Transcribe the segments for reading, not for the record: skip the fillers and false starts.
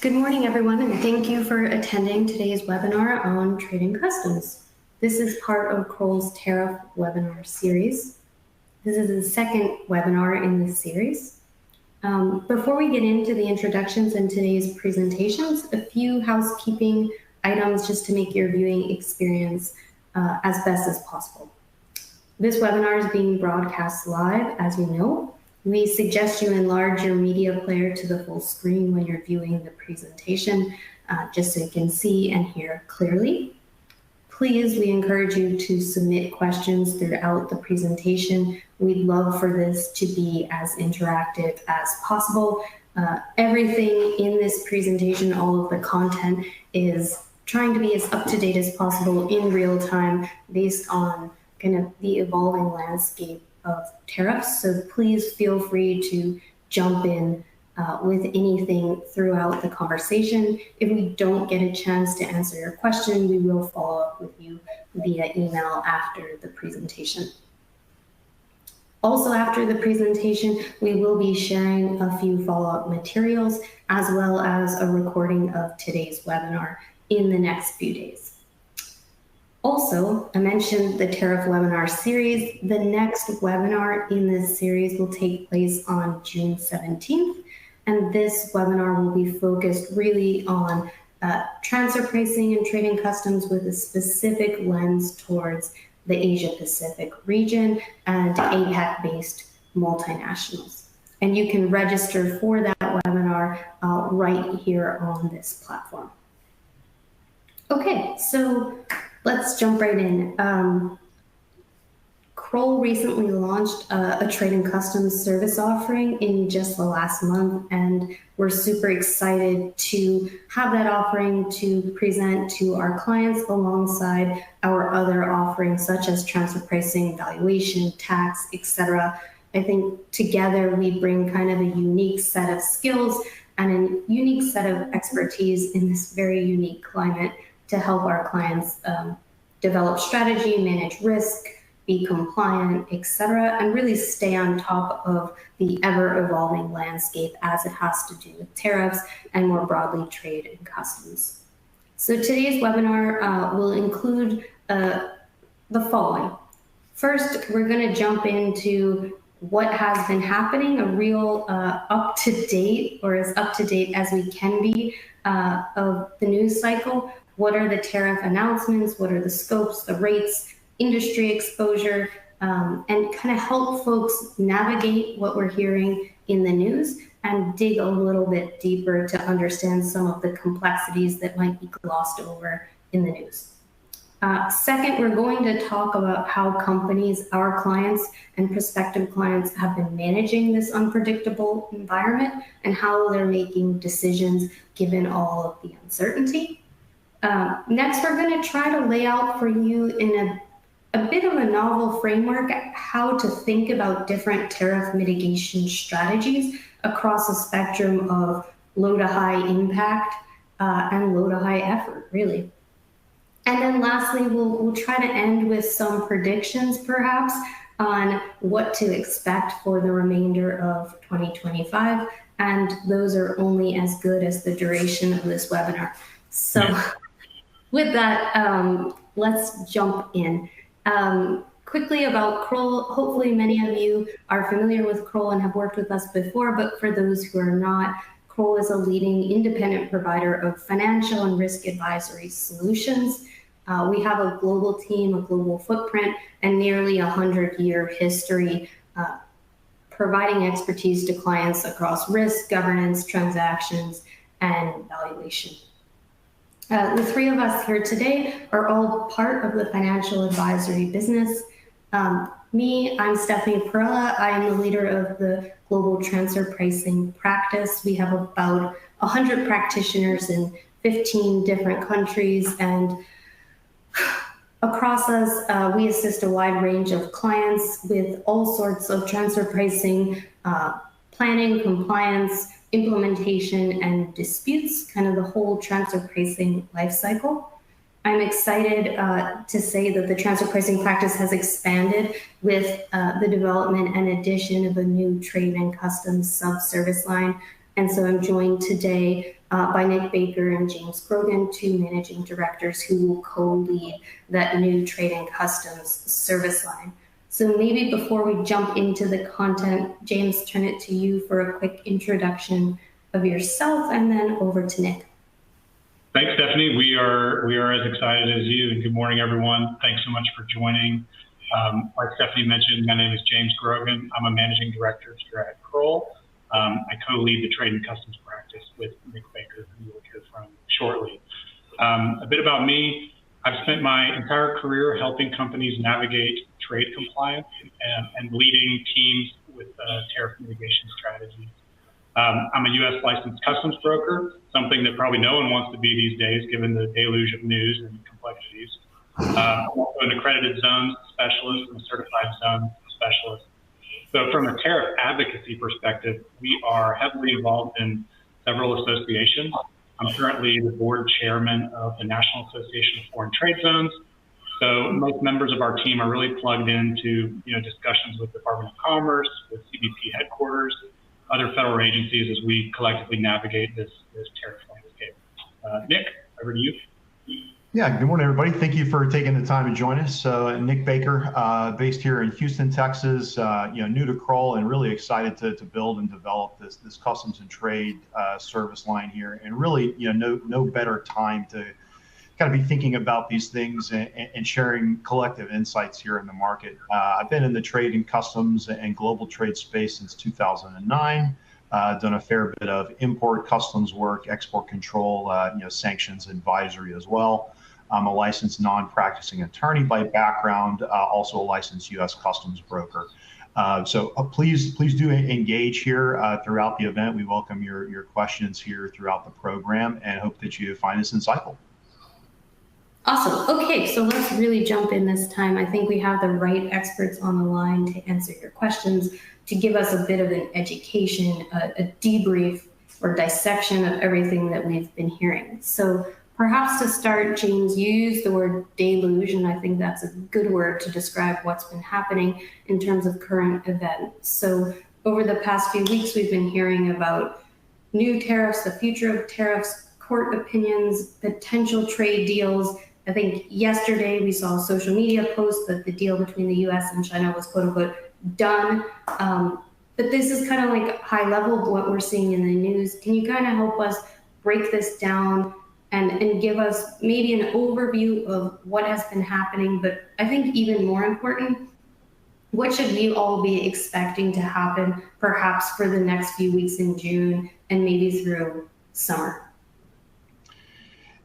Good morning, everyone, and thank you for attending today's webinar on trading customs. This is part of Kroll's Tariff webinar series. This is the second webinar in this series. Before we get into the introductions and today's presentations, a few housekeeping items just to make your viewing experience as best as possible. This webinar is being broadcast live, as you know. We suggest you enlarge your media player to the full screen when you're viewing the presentation, just so you can see and hear clearly. Please, we encourage you to submit questions throughout the presentation. We'd love for this to be as interactive as possible. Everything in this presentation, all of the content, is trying to be as up-to-date as possible in real time based on kind of the evolving landscape of tariffs. So please feel free to jump in with anything throughout the conversation. If we don't get a chance to answer your question, we will follow up with you via email after the presentation. Also, after the presentation, we will be sharing a few follow-up materials as well as a recording of today's webinar in the next few days. Also, I mentioned the Tariff webinar series. The next webinar in this series will take place on June 17th, and this webinar will be focused really on transfer pricing and trading customs with a specific lens towards the Asia-Pacific region and APAC-based multinationals. And you can register for that webinar right here on this platform. Okay, so let's jump right in. Kroll recently launched a trading customs service offering in just the last month, and we're super excited to have that offering to present to our clients alongside our other offerings such as transfer pricing, valuation, tax, etc. I think together we bring kind of a unique set of skills and a unique set of expertise in this very unique climate to help our clients develop strategy, manage risk, be compliant, etc., and really stay on top of the ever-evolving landscape as it has to do with tariffs and more broadly trade and customs. So today's webinar will include the following. First, we're going to jump into what has been happening, a real up-to-date, or as up-to-date as we can be, of the news cycle. What are the tariff announcements? What are the scopes, the rates, industry exposure, and kind of help folks navigate what we're hearing in the news and dig a little bit deeper to understand some of the complexities that might be glossed over in the news. Second, we're going to talk about how companies, our clients and prospective clients, have been managing this unpredictable environment and how they're making decisions given all of the uncertainty. Next, we're going to try to lay out for you in a bit of a novel framework how to think about different tariff mitigation strategies across a spectrum of low to high impact and low to high effort, really. And then lastly, we'll try to end with some predictions, perhaps, on what to expect for the remainder of 2025. And those are only as good as the duration of this webinar. So with that, let's jump in. Quickly about Kroll, hopefully many of you are familiar with Kroll and have worked with us before, but for those who are not, Kroll is a leading independent provider of financial and risk advisory solutions. We have a global team, a global footprint, and nearly 100-year history providing expertise to clients across risk, governance, transactions, and valuation. The three of us here today are all part of the financial advisory business. Me, I'm Stephanie Perella. I am the leader of the global transfer pricing practice. We have about 100 practitioners in 15 different countries, and across us, we assist a wide range of clients with all sorts of transfer pricing, planning, compliance, implementation, and disputes, kind of the whole transfer pricing lifecycle. I'm excited to say that the transfer pricing practice has expanded with the development and addition of a new trade and customs sub-service line. And so I'm joined today by Nick Baker and James Grogan, two managing directors who will co-lead that new trade and customs service line. So maybe before we jump into the content, James, turn it to you for a quick introduction of yourself and then over to Nick. Thanks, Stephanie. We are as excited as you, and good morning, everyone. Thanks so much for joining. Like Stephanie mentioned, my name is James Grogan. I'm a managing director here at Kroll. I co-lead the trade and customs practice with Nick Baker, who you'll hear from shortly. A bit about me: I've spent my entire career helping companies navigate trade compliance and leading teams with tariff mitigation strategies. I'm a U.S. licensed customs broker, something that probably no one wants to be these days, given the deluge of news and complexities. I'm also an accredited zones specialist and a certified zones specialist. So from a tariff advocacy perspective, we are heavily involved in several associations. I'm currently the board chairman of the National Association of Foreign Trade Zones. So most members of our team are really plugged into discussions with the Department of Commerce, with CBP headquarters, other federal agencies as we collectively navigate this tariff landscape. Nick, over to you. Yeah, good morning, everybody. Thank you for taking the time to join us. So Nick Baker, based here in Houston, Texas, new to Kroll and really excited to build and develop this customs and trade service line here. And really, no better time to kind of be thinking about these things and sharing collective insights here in the market. I've been in the trade and customs and global trade space since 2009. Done a fair bit of import customs work, export control, sanctions advisory as well. I'm a licensed non-practicing attorney by background, also a licensed U.S. customs broker. So please do engage here throughout the event. We welcome your questions here throughout the program and hope that you find this insightful. Awesome. Okay, so let's really jump in this time. I think we have the right experts on the line to answer your questions, to give us a bit of an education, a debrief or dissection of everything that we've been hearing. So perhaps to start, James, you used the word deluge, and I think that's a good word to describe what's been happening in terms of current events. So over the past few weeks, we've been hearing about new tariffs, the future of tariffs, court opinions, potential trade deals. I think yesterday we saw a social media post that the deal between the US and China was quote unquote done. But this is kind of like high level what we're seeing in the news. Can you kind of help us break this down and give us maybe an overview of what has been happening? But I think even more important, what should we all be expecting to happen perhaps for the next few weeks in June and maybe through summer?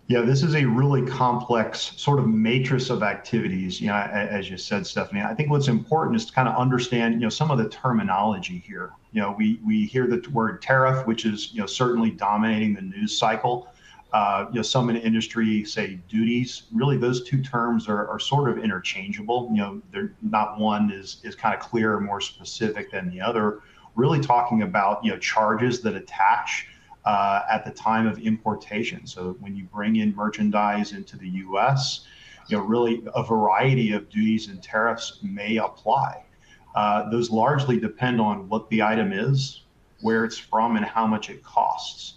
Yeah, this is a really complex sort of matrix of activities, as you said, Stephanie. I think what's important is to kind of understand, some of the terminology here. We hear the word tariff, which is, certainly dominating the news cycle. Some in the industry say duties. Really, those two terms are sort of interchangeable. They're not one is kind of clear or more specific than the other. Really talking about, charges that attach at the time of importation. So when you bring in merchandise into the U.S., really a variety of duties and tariffs may apply. Those largely depend on what the item is, where it's from, and how much it costs.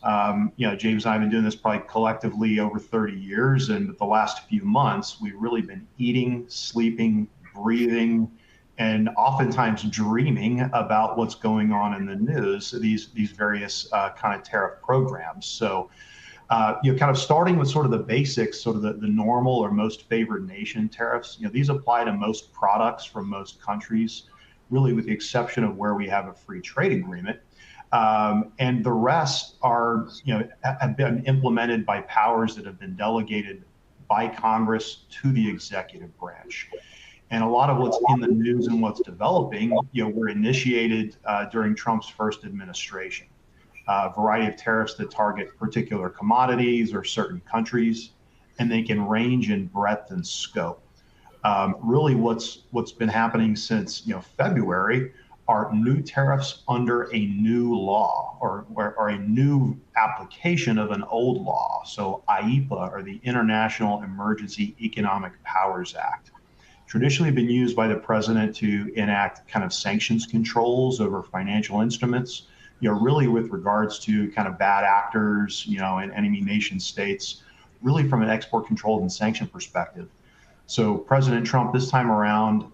James and I have been doing this probably collectively over 30 years, and the last few months, we've really been eating, sleeping, breathing, and oftentimes dreaming about what's going on in the news, these various kind of tariff programs. So, kind of starting with sort of the basics, sort of the normal or most favored nation tariffs. These apply to most products from most countries, really with the exception of where we have a free trade agreement. And the rest are, have been implemented by powers that have been delegated by Congress to the executive branch. And a lot of what's in the news and what's developing, were initiated during Trump's first administration. A variety of tariffs that target particular commodities or certain countries, and they can range in breadth and scope. Really, what's been happening since February are new tariffs under a new law or a new application of an old law. So IEEPA, or the International Emergency Economic Powers Act. Traditionally been used by the president to enact kind of sanctions controls over financial instruments, really with regards to kind of bad actors, and enemy nation states, really from an export control and sanction perspective. So President Trump this time around,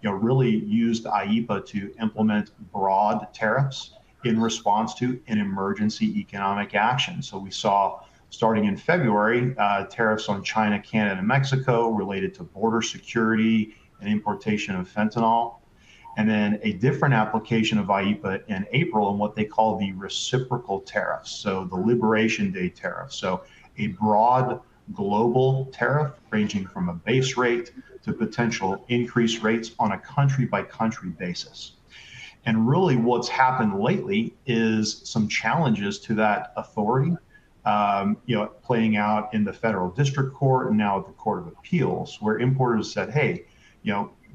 really used IEEPA to implement broad tariffs in response to an emergency economic action. So we saw, starting in February, tariffs on China, Canada, and Mexico related to border security and importation of fentanyl. And then a different application of IEEPA in April in what they call the reciprocal tariffs, so the Liberation Day tariff. So a broad global tariff ranging from a base rate to potential increased rates on a country by country basis. And really what's happened lately is some challenges to that authority, playing out in the federal district court and now at the Court of Appeals, where importers said, hey,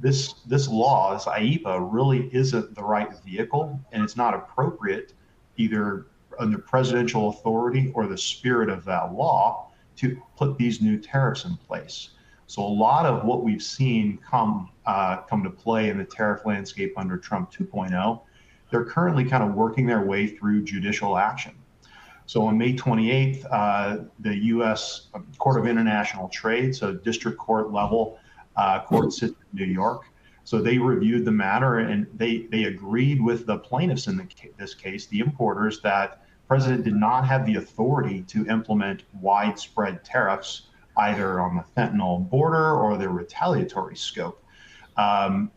this law, this IEEPA, really isn't the right vehicle, and it's not appropriate either under presidential authority or the spirit of that law to put these new tariffs in place. So a lot of what we've seen come to play in the tariff landscape under Trump 2.0, they're currently kind of working their way through judicial action. So on May 28th, the U.S. Court of International Trade, so district court level court sits in New York. So they reviewed the matter and they agreed with the plaintiffs in this case, the importers, that the president did not have the authority to implement widespread tariffs either on the fentanyl border or their retaliatory scope. And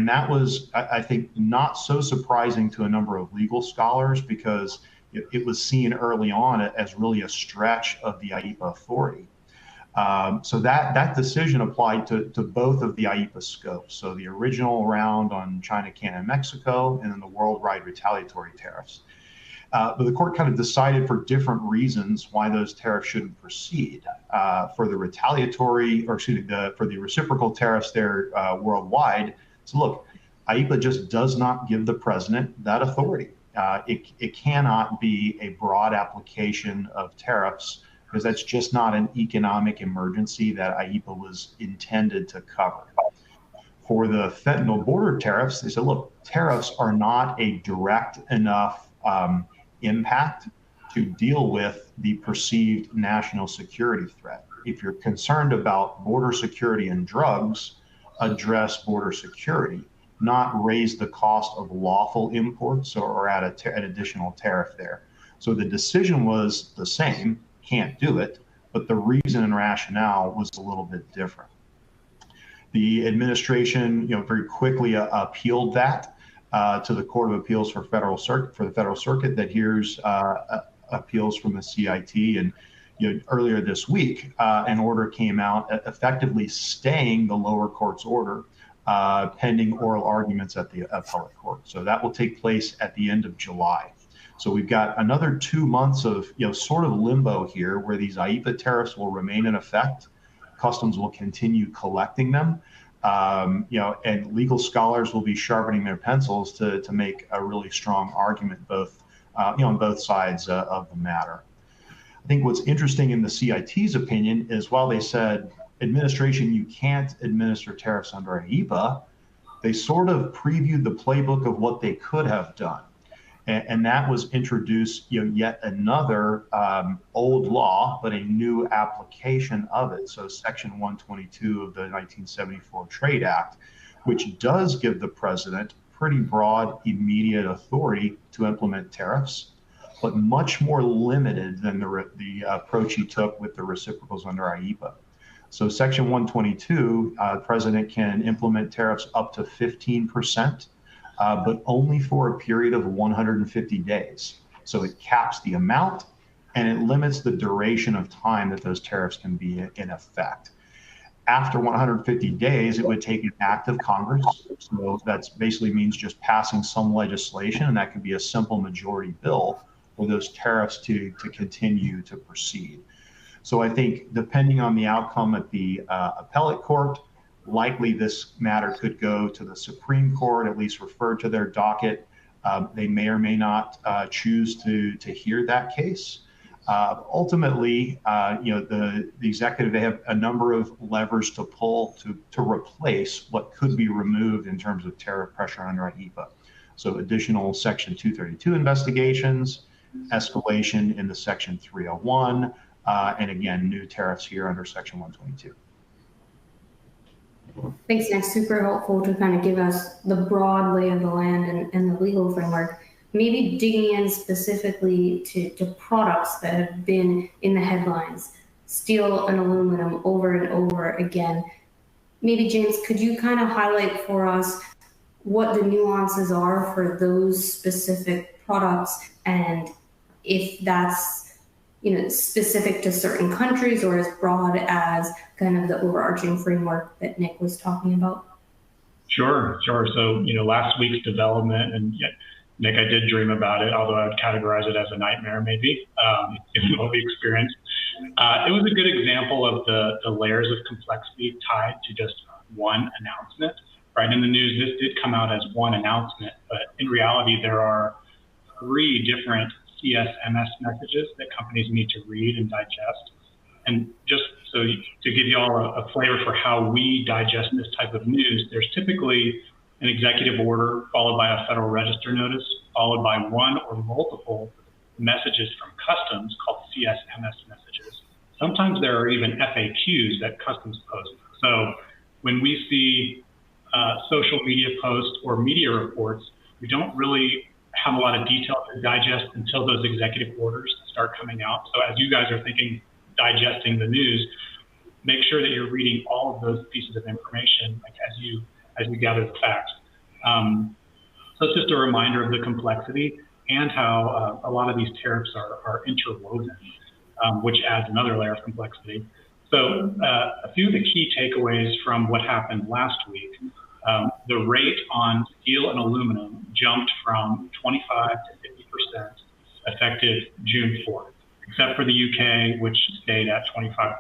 that was, I think, not so surprising to a number of legal scholars because it was seen early on as really a stretch of the IEEPA authority. So that decision applied to both of the IEEPA scopes. So the original round on China, Canada, and Mexico, and then the worldwide retaliatory tariffs. But the court kind of decided for different reasons why those tariffs shouldn't proceed. For the retaliatory, or excuse me, for the reciprocal tariffs there worldwide. So look, IEEPA just does not give the president that authority. It cannot be a broad application of tariffs because that's just not an economic emergency that IEEPA was intended to cover. For the fentanyl border tariffs, they said, look, tariffs are not a direct enough impact to deal with the perceived national security threat. If you're concerned about border security and drugs, address border security, not raise the cost of lawful imports or add an additional tariff there. So the decision was the same, can't do it, but the reason and rationale was a little bit different. The administration, very quickly appealed that to the Court of Appeals for the Federal Circuit that hears appeals from the CIT. And earlier this week, an order came out effectively staying the lower court's order pending oral arguments at the appellate court. So that will take place at the end of July. So we've got another 2 months of sort of limbo here where these IEEPA tariffs will remain in effect. Customs will continue collecting them. And legal scholars will be sharpening their pencils to make a really strong argument on both sides of the matter. I think what's interesting in the CIT's opinion is while they said, administration, you can't administer tariffs under IEEPA, they sort of previewed the playbook of what they could have done. And that was introduce yet another old law, but a new application of it. So Section 122 of the 1974 Trade Act, which does give the president pretty broad, immediate authority to implement tariffs, but much more limited than the approach he took with the reciprocals under IEEPA. So Section 122, the president can implement tariffs up to 15%. But only for a period of 150 days. So it caps the amount and it limits the duration of time that those tariffs can be in effect. After 150 days, it would take an act of Congress. So that basically means just passing some legislation, and that could be a simple majority bill for those tariffs to continue to proceed. So I think depending on the outcome at the appellate court, likely this matter could go to the Supreme Court, at least referred to their docket. They may or may not choose to hear that case. Ultimately, the executive, they have a number of levers to pull to replace what could be removed in terms of tariff pressure under IEEPA. So additional Section 232 investigations, escalation in the Section 301, and again, new tariffs here under Section 122. Thanks, Nick. Super helpful to kind of give us the broad lay of the land and the legal framework. Maybe digging in specifically to products that have been in the headlines, steel and aluminum over and over again. Maybe, James, could you kind of highlight for us what the nuances are for those specific products, and if that's specific to certain countries or as broad as kind of the overarching framework that Nick was talking about? Sure. So, last week's development, and Nick, I did dream about it, although I would categorize it as a nightmare, maybe, given what we experienced. It was a good example of the layers of complexity tied to just one announcement, right? In the news, this did come out as one announcement, but in reality, there are 3 different CSMS messages that companies need to read and digest. And just so to give you all a flavor for how we digest this type of news, there's typically an executive order followed by a Federal Register notice, followed by one or multiple messages from customs called CSMS messages. Sometimes there are even FAQs that customs post. So when we see social media posts or media reports, we don't really have a lot of detail to digest until those executive orders start coming out. So as you guys are thinking, digesting the news, make sure that you're reading all of those pieces of information as you gather the facts. So it's just a reminder of the complexity and how a lot of these tariffs are interwoven, which adds another layer of complexity. So a few of the key takeaways from what happened last week. The rate on steel and aluminum jumped from 25 to 50% effective June 4th, except for the UK, which stayed at 25%.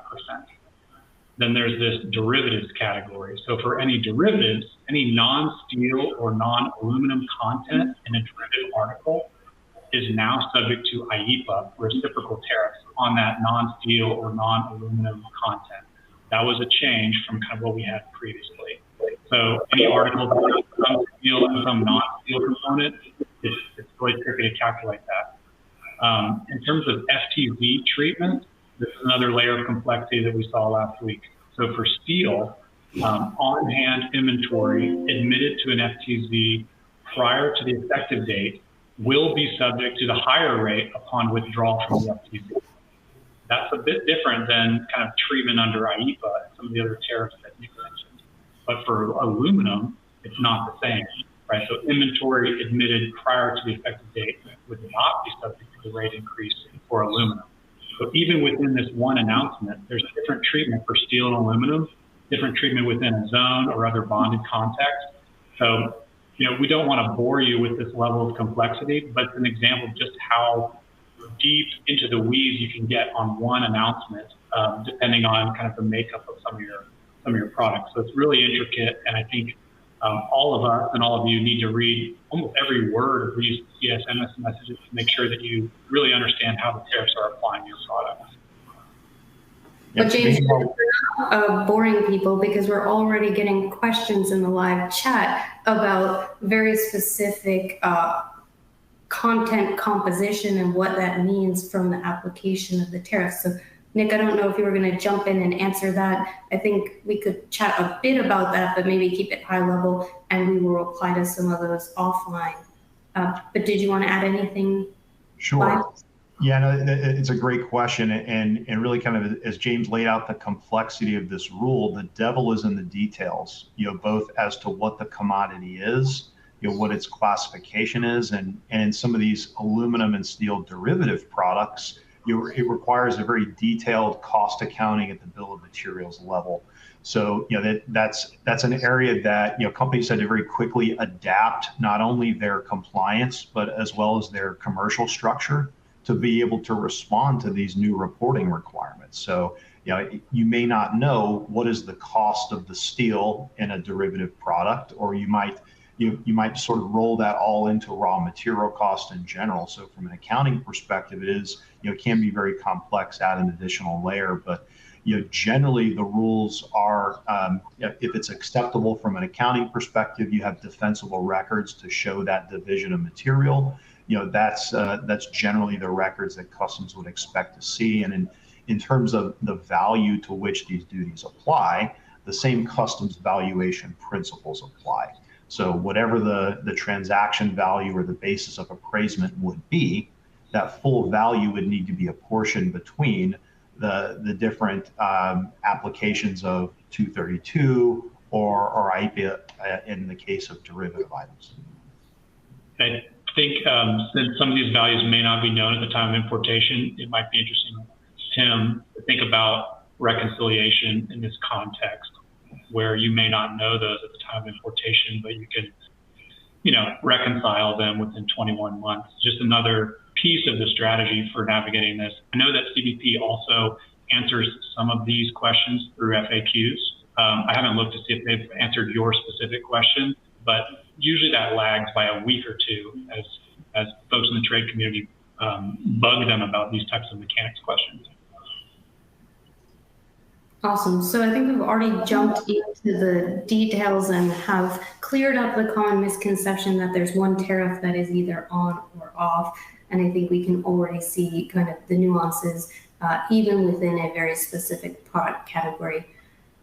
Then there's this derivatives category. So for any derivatives, any non-steel or non-aluminum content in a derivative article is now subject to IEEPA, reciprocal tariffs, on that non-steel or non-aluminum content. That was a change from kind of what we had previously. So any article that has some steel and some non-steel component, it's really tricky to calculate that. In terms of FTZ treatment, this is another layer of complexity that we saw last week. So for steel, on-hand inventory admitted to an FTZ prior to the effective date will be subject to the higher rate upon withdrawal from the FTZ. That's a bit different than kind of treatment under IEEPA and some of the other tariffs that you mentioned. But for aluminum, it's not the same, right? So inventory admitted prior to the effective date would not be subject to the rate increase for aluminum. So even within this one announcement, there's different treatment for steel and aluminum, different treatment within a zone or other bonded context. So, we don't want to bore you with this level of complexity, but it's an example of just how deep into the weeds you can get on one announcement, depending on kind of the makeup of some of your products. So it's really intricate, and I think all of us and all of you need to read almost every word of these CSMS messages to make sure that you really understand how the tariffs are applying to your products. But James, we're not boring people because we're already getting questions in the live chat about very specific content composition and what that means from the application of the tariff. So Nick, I don't know if you were going to jump in and answer that. I think we could chat a bit about that, but maybe keep it high level, and we will reply to some of those offline. But did you want to add anything? Sure. Live? Yeah, no, it's a great question, and really kind of as James laid out the complexity of this rule, the devil is in the details. Both as to what the commodity is, what its classification is, and in some of these aluminum and steel derivative products, it requires a very detailed cost accounting at the bill of materials level. So that's an area that companies had to very quickly adapt not only their compliance but as well as their commercial structure to be able to respond to these new reporting requirements. So you may not know what is the cost of the steel in a derivative product, or you might sort of roll that all into raw material cost in general. So from an accounting perspective, it can be very complex, add an additional layer. But Generally the rules are, if it's acceptable from an accounting perspective, you have defensible records to show that division of material. That's generally the records that customs would expect to see. And in terms of the value to which these duties apply, the same customs valuation principles apply. So whatever the transaction value or the basis of appraisement would be, that full value would need to be apportioned between the different applications of 232 or IEEPA in the case of derivative items. I think since some of these values may not be known at the time of importation, it might be interesting, Tim, to think about reconciliation in this context, where you may not know those at the time of importation, but you can, reconcile them within 21 months. Just another piece of the strategy for navigating this. I know that CBP also answers some of these questions through FAQs. I haven't looked to see if they've answered your specific question, but usually that lags by a week or two as folks in the trade community bug them about these types of mechanics questions. Awesome. So I think we've already jumped into the details and have cleared up the common misconception that there's one tariff that is either on or off. And I think we can already see kind of the nuances, even within a very specific product category.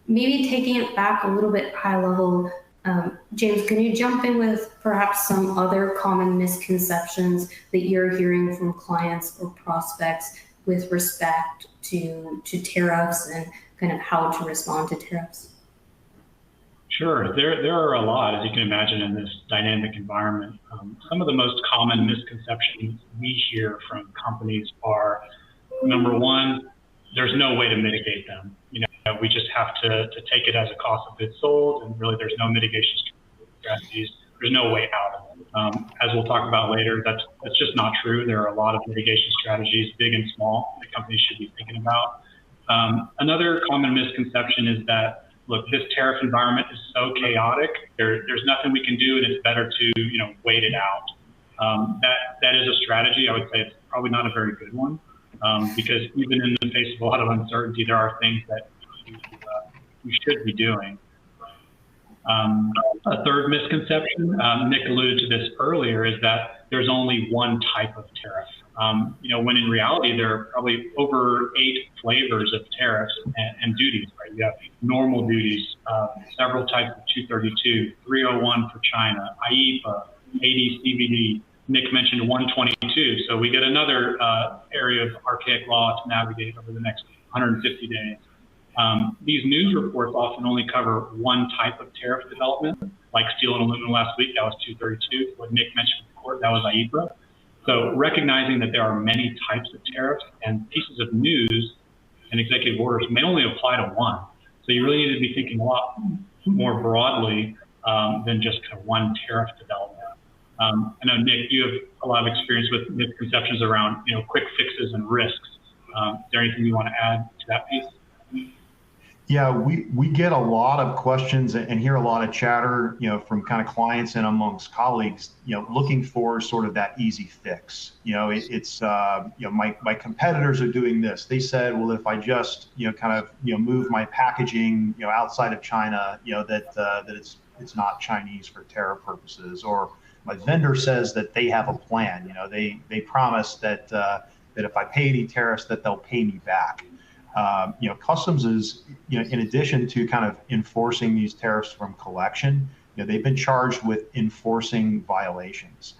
Maybe taking it back a little bit high level, James, can you jump in with perhaps some other common misconceptions that you're hearing from clients or prospects with respect to tariffs and kind of how to respond to tariffs? Sure, there are a lot, as you can imagine, in this dynamic environment. Some of the most common misconceptions we hear from companies are, number one, there's no way to mitigate them. We just have to take it as a cost of goods sold, and really there's no mitigation strategies. There's no way out of it. As we'll talk about later, that's just not true. There are a lot of mitigation strategies, big and small, that companies should be thinking about. Another common misconception is that, look, this tariff environment is so chaotic, there's nothing we can do, and it's better to, wait it out. That is a strategy. I would say it's probably not a very good one, because even in the face of a lot of uncertainty, there are things that we should be doing. A third misconception, Nick alluded to this earlier, is that there's only one type of tariff. When in reality, there are probably over 8 flavors of tariffs and duties, right? You have normal duties, several types of 232, 301 for China, IEEPA, AD/CVD. Nick mentioned 122. So we get another area of archaic law to navigate over the next 150 days. These news reports often only cover one type of tariff development, like steel and aluminum last week, that was 232. What Nick mentioned in court, that was IEEPA. So recognizing that there are many types of tariffs and pieces of news and executive orders may only apply to one. So you really need to be thinking a lot more broadly than just kind of one tariff development. I know, Nick, you have a lot of experience with misconceptions around, quick fixes and risks. Is there anything you want to add to that piece? Yeah, we get a lot of questions and hear a lot of chatter, from kind of clients and amongst colleagues, looking for sort of that easy fix. My competitors are doing this. They said, well, if I just, move my packaging, outside of China, that it's not Chinese for tariff purposes. Or my vendor says that they have a plan. They promise that if I pay any tariffs, that they'll pay me back. Customs is, in addition to kind of enforcing these tariffs from collection, they've been charged with enforcing violations.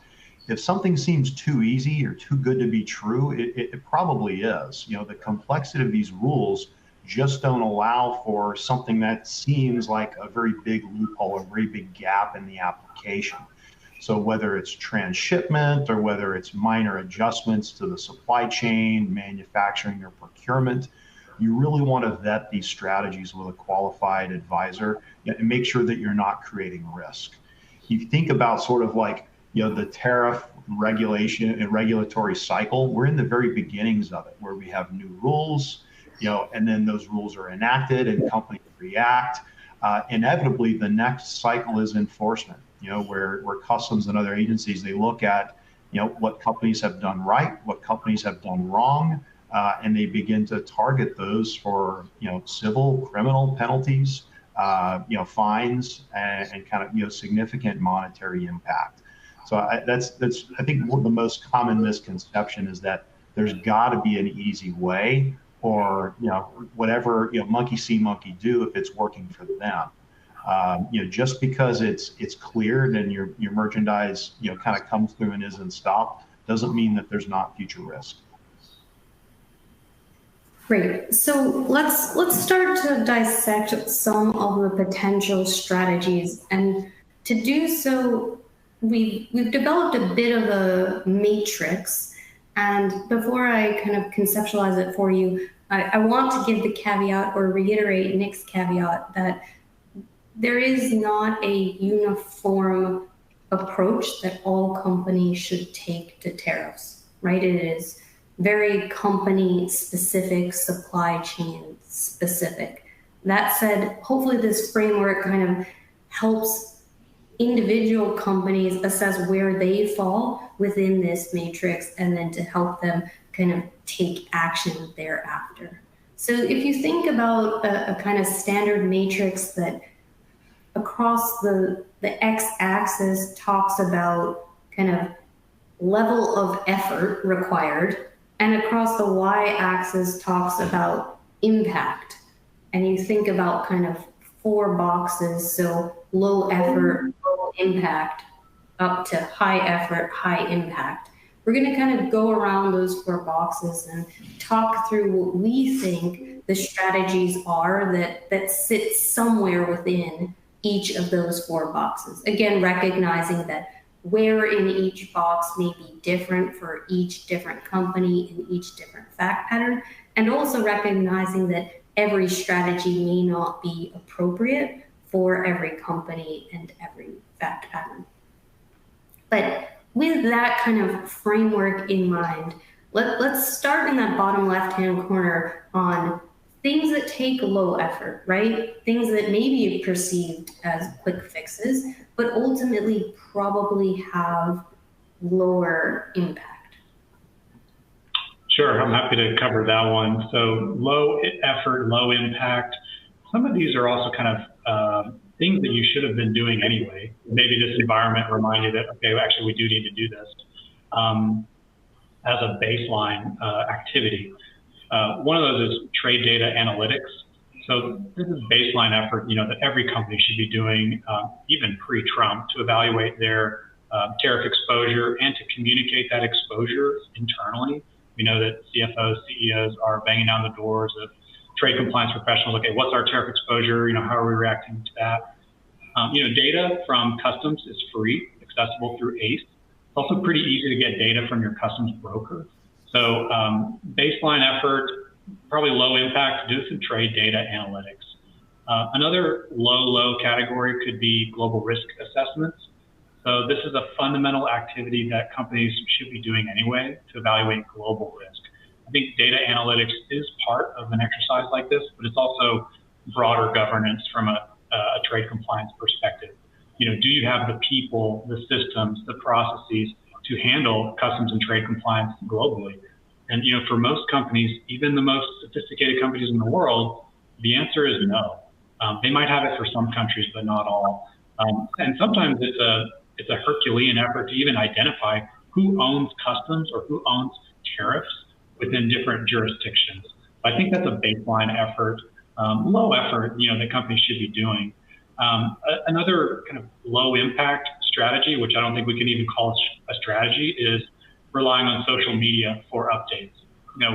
If something seems too easy or too good to be true, it probably is. The complexity of these rules just don't allow for something that seems like a very big loophole, a very big gap in the application. So whether it's transshipment or whether it's minor adjustments to the supply chain, manufacturing, or procurement, you really want to vet these strategies with a qualified advisor and make sure that you're not creating risk. You think about sort of like, the tariff regulation and regulatory cycle, we're in the very beginnings of it, where we have new rules, and then those rules are enacted and companies react. Inevitably, the next cycle is enforcement, where customs and other agencies, they look at, what companies have done right, what companies have done wrong, and they begin to target those for, civil, criminal penalties, fines, and kind of, significant monetary impact. So that's I think the most common misconception is that there's got to be an easy way, or whatever, monkey see, monkey do if it's working for them. Just because it's cleared and your merchandise kind of comes through and isn't stopped doesn't mean that there's not future risk. Great. So let's start to dissect some of the potential strategies, and to do so, we've developed a bit of a matrix. And before I kind of conceptualize it for you, I want to give the caveat, or reiterate Nick's caveat, that there is not a uniform approach that all companies should take to tariffs, right? It is very company specific, supply chain specific. That said, hopefully this framework kind of helps individual companies assess where they fall within this matrix, and then to help them kind of take action thereafter. So if you think about a kind of standard matrix that across the x-axis talks about kind of level of effort required, and across the y-axis talks about impact. And you think about kind of 4 boxes, so low effort, low impact, up to high effort, high impact. We're going to kind of go around those 4 boxes and talk through what we think the strategies are that sit somewhere within each of those 4 boxes. Again, recognizing that where in each box may be different for each different company and each different fact pattern, and also recognizing that every strategy may not be appropriate for every company and every fact pattern. But with that kind of framework in mind, let's start in that bottom left-hand corner on things that take low effort, right? Things that may be perceived as quick fixes, but ultimately probably have lower impact. Sure, I'm happy to cover that one. So low effort, low impact. Some of these are also kind of things that you should have been doing anyway. Maybe this environment reminded you that, okay, actually we do need to do this as a baseline activity. One of those is trade data analytics. So this is baseline effort, that every company should be doing, even pre-Trump, to evaluate their tariff exposure and to communicate that exposure internally. We know that CFOs, CEOs are banging down the doors of trade compliance professionals. Okay, what's our tariff exposure? How are we reacting to that? Data from customs is free, accessible through ACE. It's also pretty easy to get data from your customs broker. So baseline effort, probably low impact, do some trade data analytics. Another low category could be global risk assessments. So this is a fundamental activity that companies should be doing anyway to evaluate global risk. I think data analytics is part of an exercise like this, but it's also broader governance from a trade compliance perspective. Do you have the people, the systems, the processes to handle customs and trade compliance globally? And for most companies, even the most sophisticated companies in the world, the answer is no. They might have it for some countries, but not all. And sometimes it's a Herculean effort to even identify who owns customs or who owns tariffs within different jurisdictions. I think that's a baseline effort, low effort, that companies should be doing. Another kind of low impact strategy, which I don't think we can even call a strategy, is relying on social media for updates.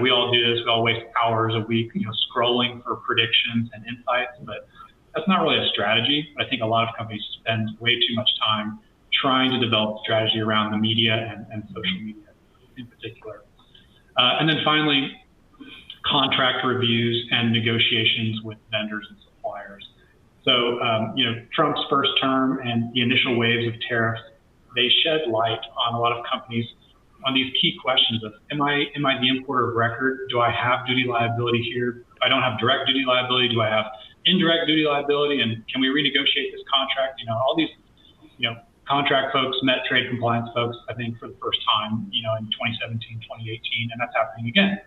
We all do this. We all waste hours a week, scrolling for predictions and insights, but that's not really a strategy. I think a lot of companies spend way too much time trying to develop strategy around the media and social media in particular. And then finally, contract reviews and negotiations with vendors and suppliers. So, Trump's first term and the initial waves of tariffs, they shed light on a lot of companies on these key questions of, am I the importer of record? Do I have duty liability here? If I don't have direct duty liability, do I have indirect duty liability? And can we renegotiate this contract? All these, contract folks met trade compliance folks, I think, for the first time, in 2017, 2018, and that's happening again.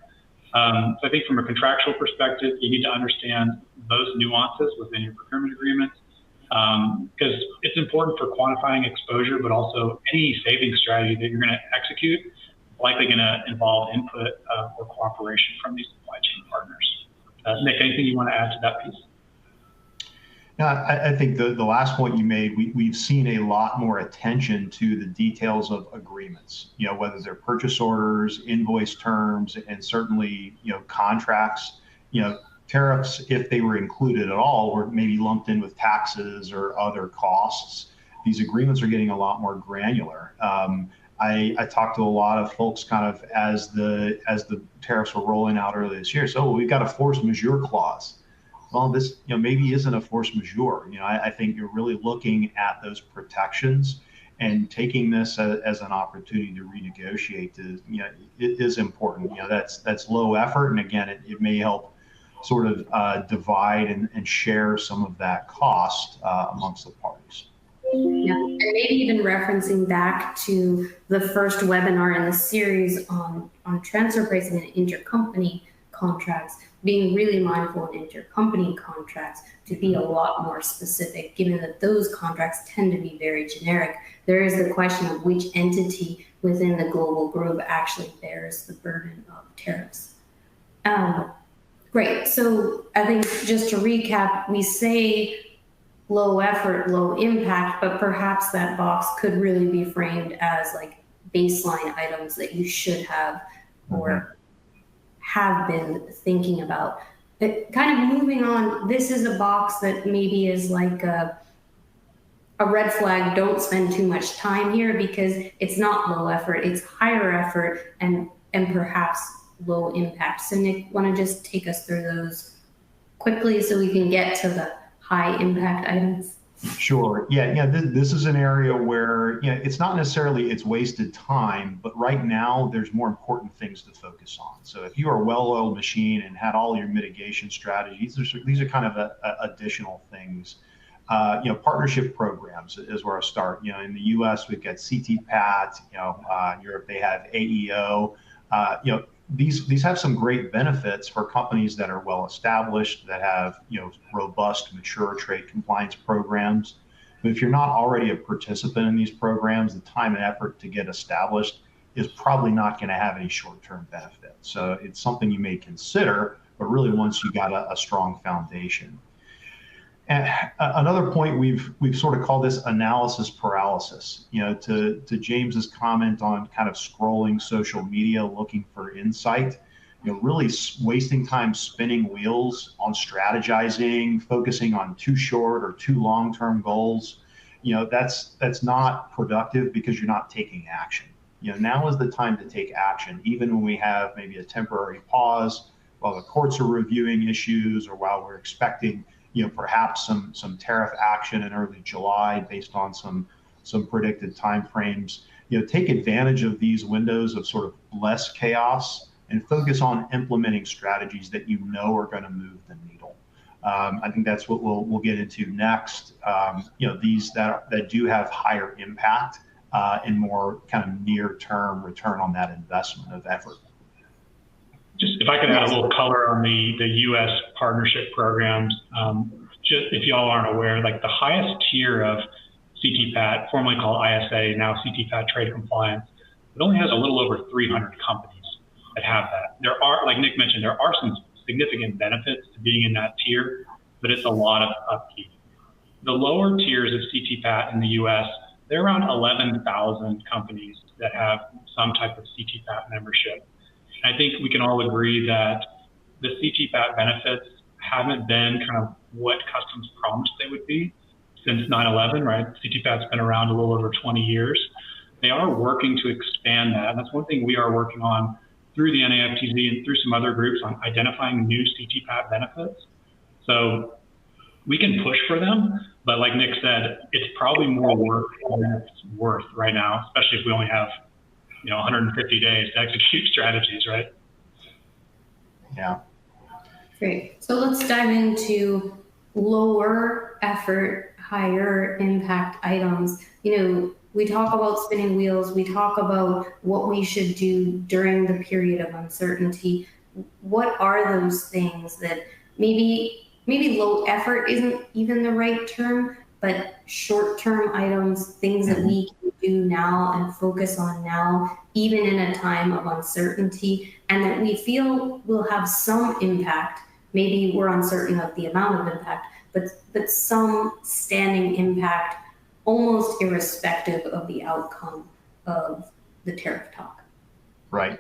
So I think from a contractual perspective, you need to understand those nuances within your procurement agreements, because it's important for quantifying exposure, but also any savings strategy that you're going to execute is likely going to involve input or cooperation from these supply chain partners. Nick, anything you want to add to that piece? No, I think the last point you made, we've seen a lot more attention to the details of agreements, whether they're purchase orders, invoice terms, and certainly, contracts. Tariffs, if they were included at all, were maybe lumped in with taxes or other costs. These agreements are getting a lot more granular. I talked to a lot of folks kind of as the tariffs were rolling out earlier this year. So we've got a force majeure clause. Well, this maybe isn't a force majeure. I think you're really looking at those protections and taking this as an opportunity to renegotiate. It is important. That's low effort, and again, it may help sort of divide and share some of that cost amongst the parties. Yeah, and maybe even referencing back to the first webinar in the series on transfer pricing and intercompany contracts, being really mindful in intercompany contracts to be a lot more specific, given that those contracts tend to be very generic. There is the question of which entity within the global group actually bears the burden of tariffs. Great, so I think just to recap, we say low effort, low impact, but perhaps that box could really be framed as like baseline items that you should have or have been thinking about. But kind of moving on, this is a box that maybe is like a red flag. Don't spend too much time here because it's not low effort, it's higher effort and perhaps low impact. So Nick, want to just take us through those quickly so we can get to the high impact items? Sure. Yeah. This is an area where it's not necessarily it's wasted time, but right now there's more important things to focus on. So if you are a well-oiled machine and had all your mitigation strategies, these are kind of additional things. Partnership programs is where I start. In the U.S. we've got CTPAT. Europe they have AEO. These have some great benefits for companies that are well established, that have robust, mature trade compliance programs. But if you're not already a participant in these programs, the time and effort to get established is probably not going to have any short-term benefit. So it's something you may consider, but really once you got a strong foundation. And another point we've sort of called this analysis paralysis. To James's comment on kind of scrolling social media, looking for insight, really wasting time spinning wheels on strategizing, focusing on too short or too long-term goals. That's not productive because you're not taking action. Now is the time to take action, even when we have maybe a temporary pause while the courts are reviewing issues or while we're expecting perhaps some tariff action in early July based on some predicted timeframes. Take advantage of these windows of sort of less chaos and focus on implementing strategies that are going to move the needle. I think that's what we'll get into next. These that do have higher impact and more kind of near-term return on that investment of effort. Just if I could add a little color on the U.S. partnership programs, just if y'all aren't aware, like the highest tier of CTPAT, formerly called ISA, now CTPAT Trade Compliance, it only has a little over 300 companies that have that. There are, like Nick mentioned, there are some significant benefits to being in that tier, but it's a lot of upkeep. The lower tiers of CTPAT in the U.S., there are around 11,000 companies that have some type of CTPAT membership. I think we can all agree that the CTPAT benefits haven't been kind of what customs promised they would be since 9/11, right? CTPAT's been around a little over 20 years. They are working to expand that. And that's one thing we are working on through the NAFTZ and through some other groups on identifying new CTPAT benefits. So we can push for them, but like Nick said, it's probably more work than it's worth right now, especially if we only have 150 days to execute strategies, right? Yeah. Great. So let's dive into lower effort, higher impact items. We talk about spinning wheels. We talk about what we should do during the period of uncertainty. what are those things that maybe low effort isn't even the right term, but short-term items, things that we can do now and focus on now, even in a time of uncertainty, and that we feel will have some impact. Maybe we're uncertain of the amount of impact, but some standing impact, almost irrespective of the outcome of the tariff talk. Right.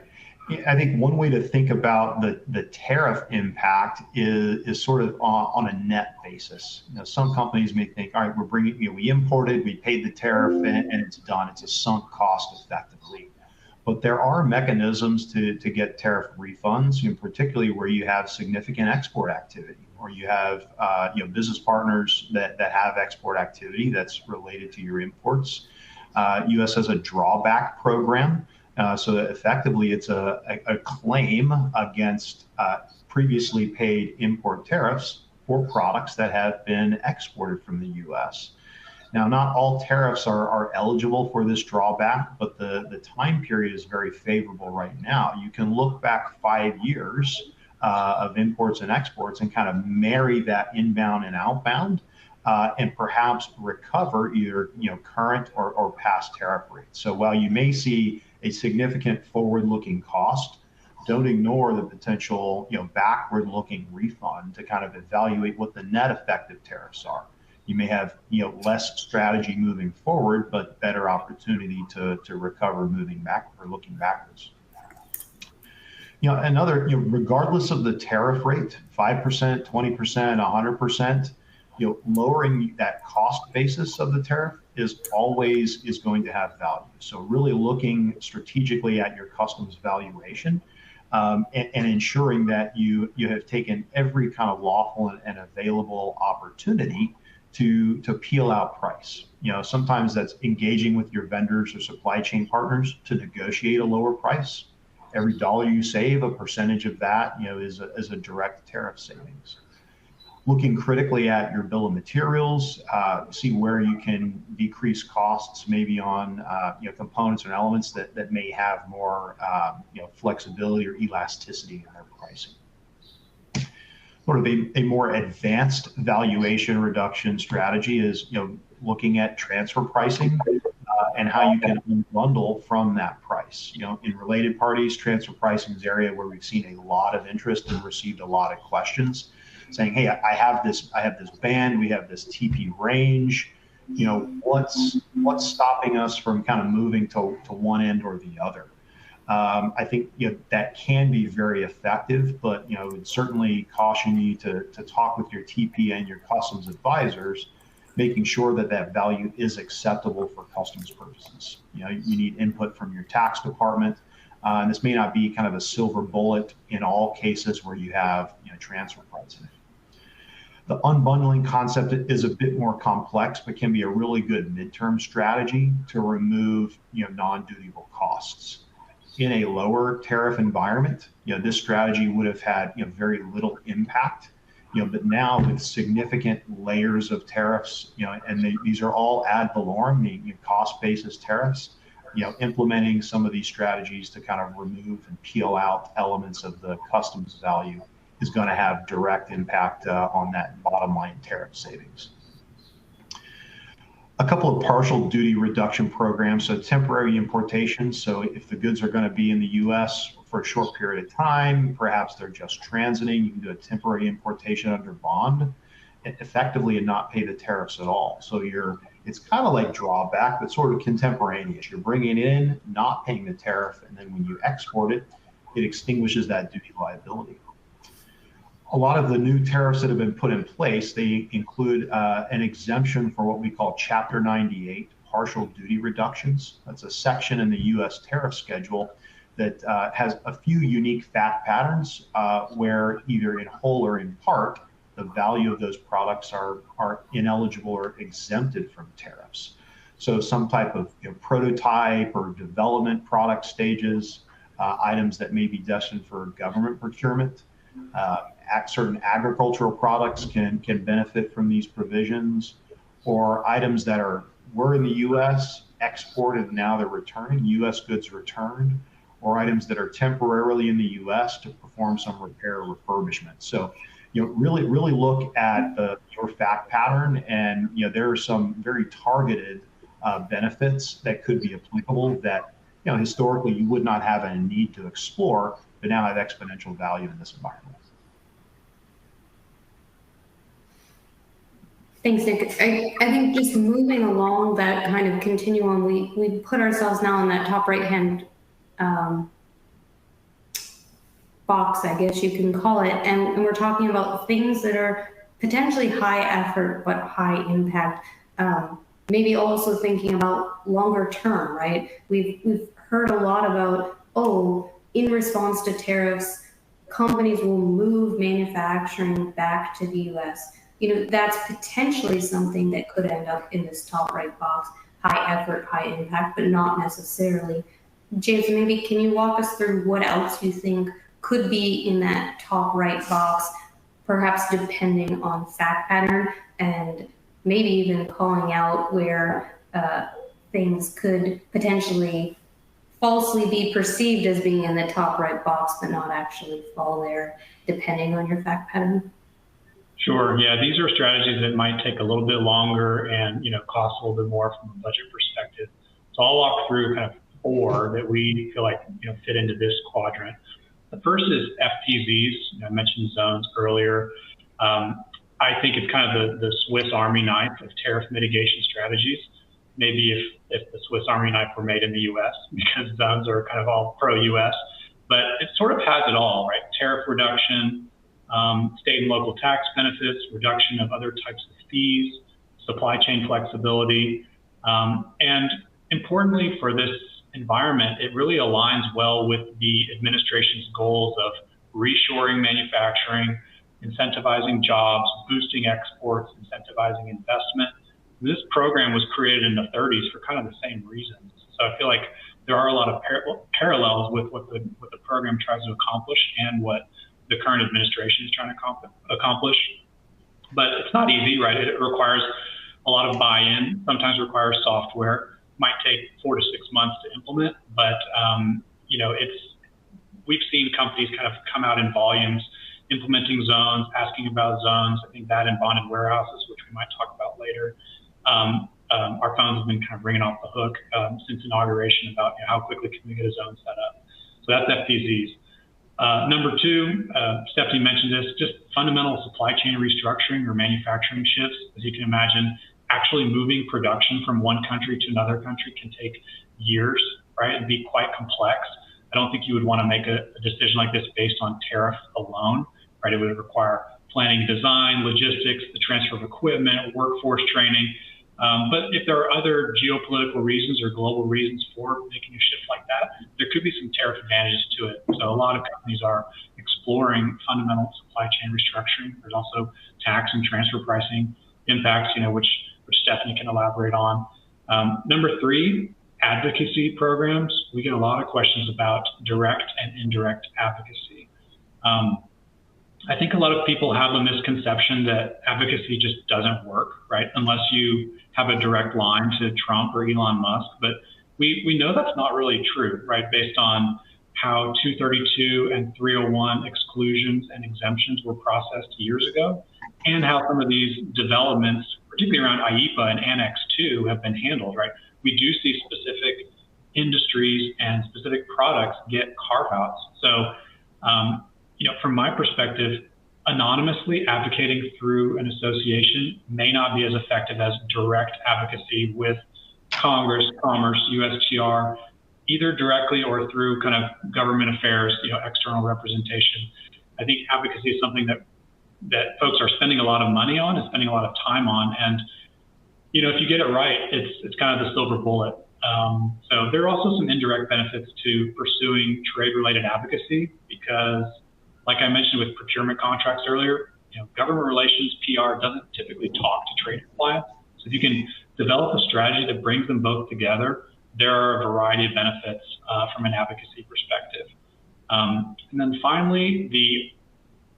I think one way to think about the tariff impact is sort of on a net basis. Some companies may think, all right, we're bringing, we imported, we paid the tariff, and it's done. It's a sunk cost effectively. But there are mechanisms to get tariff refunds, particularly where you have significant export activity, or you have business partners that have export activity that's related to your imports. U.S. has a drawback program. So that effectively it's a claim against previously paid import tariffs for products that have been exported from the U.S. Now, not all tariffs are eligible for this drawback, but the time period is very favorable right now. You can look back 5 years of imports and exports and kind of marry that inbound and outbound and perhaps recover either current or past tariff rates. So while you may see a significant forward-looking cost, don't ignore the potential backward-looking refund to kind of evaluate what the net effective tariffs are. You may have less strategy moving forward, but better opportunity to recover moving back or looking backwards. Regardless of the tariff rate, 5%, 20%, 100%, lowering that cost basis of the tariff is always going to have value. So really looking strategically at your customs valuation and ensuring that you have taken every kind of lawful and available opportunity to peel out price. Sometimes that's engaging with your vendors or supply chain partners to negotiate a lower price. Every dollar you save, a percentage of that is a direct tariff savings. Looking critically at your bill of materials, see where you can decrease costs, maybe on components or elements that may have more flexibility or elasticity in their pricing. Sort of a more advanced valuation reduction strategy is looking at transfer pricing and how you can unbundle from that price. In related parties, transfer pricing is an area where we've seen a lot of interest and received a lot of questions, saying, hey, I have this band, we have this TP range, what's stopping us from kind of moving to one end or the other? I think that can be very effective, but would certainly caution you to talk with your TP and your customs advisors, making sure that value is acceptable for customs purposes. You need input from your tax department. And this may not be kind of a silver bullet in all cases where you have transfer pricing. The unbundling concept is a bit more complex, but can be a really good midterm strategy to remove non-dutiable costs. In a lower tariff environment, this strategy would have had very little impact. But now with significant layers of tariffs, and these are all ad valorem, cost basis tariffs, implementing some of these strategies to kind of remove and peel out elements of the customs value is going to have direct impact on that bottom line tariff savings. A couple of partial duty reduction programs, so temporary importation. So if the goods are going to be in the U.S. for a short period of time, perhaps they're just transiting, you can do a temporary importation under bond, effectively, and not pay the tariffs at all. So it's kind of like drawback, but sort of contemporaneous. You're bringing it in, not paying the tariff, and then when you export it, it extinguishes that duty liability. A lot of the new tariffs that have been put in place, they include an exemption for what we call Chapter 98 partial duty reductions. That's a section in the U.S. tariff schedule that has a few unique fact patterns where either in whole or in part, the value of those products are ineligible or exempted from tariffs. So some type of prototype or development product stages, items that may be destined for government procurement, certain agricultural products can benefit from these provisions, or items that were in the U.S., exported, now they're returning, U.S. goods returned, or items that are temporarily in the U.S. to perform some repair or refurbishment. So, really look at your fact pattern, and there are some very targeted benefits that could be applicable that historically you would not have a need to explore, but now have exponential value in this environment. Thanks, Nick. I think just moving along that kind of continuum, we put ourselves now in that top right-hand box, I guess you can call it, and we're talking about things that are potentially high effort but high impact. Maybe also thinking about longer term, right? We've heard a lot about, in response to tariffs, companies will move manufacturing back to the US. That's potentially something that could end up in this top right box, high effort, high impact, but not necessarily. James, maybe can you walk us through what else you think could be in that top right box, perhaps depending on fact pattern, and maybe even calling out where things could potentially falsely be perceived as being in the top right box, but not actually fall there, depending on your fact pattern? Sure. Yeah, these are strategies that might take a little bit longer and cost a little bit more from a budget perspective. So I'll walk through kind of 4 that we feel like fit into this quadrant. The first is FTZs. I mentioned zones earlier. I think it's kind of the Swiss Army knife of tariff mitigation strategies. Maybe if the Swiss Army knife were made in the U.S., because zones are kind of all pro-U.S., but it sort of has it all, right? Tariff reduction, state and local tax benefits, reduction of other types of fees, supply chain flexibility, and importantly for this environment, it really aligns well with the administration's goals of reshoring manufacturing, incentivizing jobs, boosting exports, incentivizing investment. This program was created in the 30s for kind of the same reasons. So I feel like there are a lot of parallels with what the program tries to accomplish and what the current administration is trying to accomplish. But it's not easy, right? It requires a lot of buy-in, sometimes requires software, might take 4 to 6 months to implement, but we've seen companies kind of come out in volumes, implementing zones, asking about zones. I think that in bonded warehouses, which we might talk about later. Our phones have been kind of ringing off the hook since inauguration about how quickly can we get a zone set up. So that's FTZs. Number 2, Stephanie mentioned this, just fundamental supply chain restructuring or manufacturing shifts. As you can imagine, actually moving production from one country to another country can take years, right? And be quite complex. I don't think you would want to make a decision like this based on tariff alone, right? It would require planning, design, logistics, the transfer of equipment, workforce training. But if there are other geopolitical reasons or global reasons for making a shift like that, there could be some tariff advantages to it. So a lot of companies are exploring fundamental supply chain restructuring. There's also tax and transfer pricing impacts, which Stephanie can elaborate on. Number 3, advocacy programs. We get a lot of questions about direct and indirect advocacy. I think a lot of people have a misconception that advocacy just doesn't work, right? Unless you have a direct line to Trump or Elon Musk. But we know that's not really true, right? Based on how 232 and 301 exclusions and exemptions were processed years ago, and how some of these developments, particularly around IEPA and Annex 2, have been handled, right? We do see specific industries and specific products get carve-outs. So, from my perspective, anonymously advocating through an association may not be as effective as direct advocacy with Congress, Commerce, USTR, either directly or through kind of government affairs, external representation. I think advocacy is something that folks are spending a lot of money on and spending a lot of time on. And, if you get it right, it's kind of the silver bullet. So there are also some indirect benefits to pursuing trade-related advocacy because, like I mentioned with procurement contracts earlier, government relations, PR, doesn't typically talk to trade compliance. So if you can develop a strategy that brings them both together, there are a variety of benefits from an advocacy perspective. And then finally, the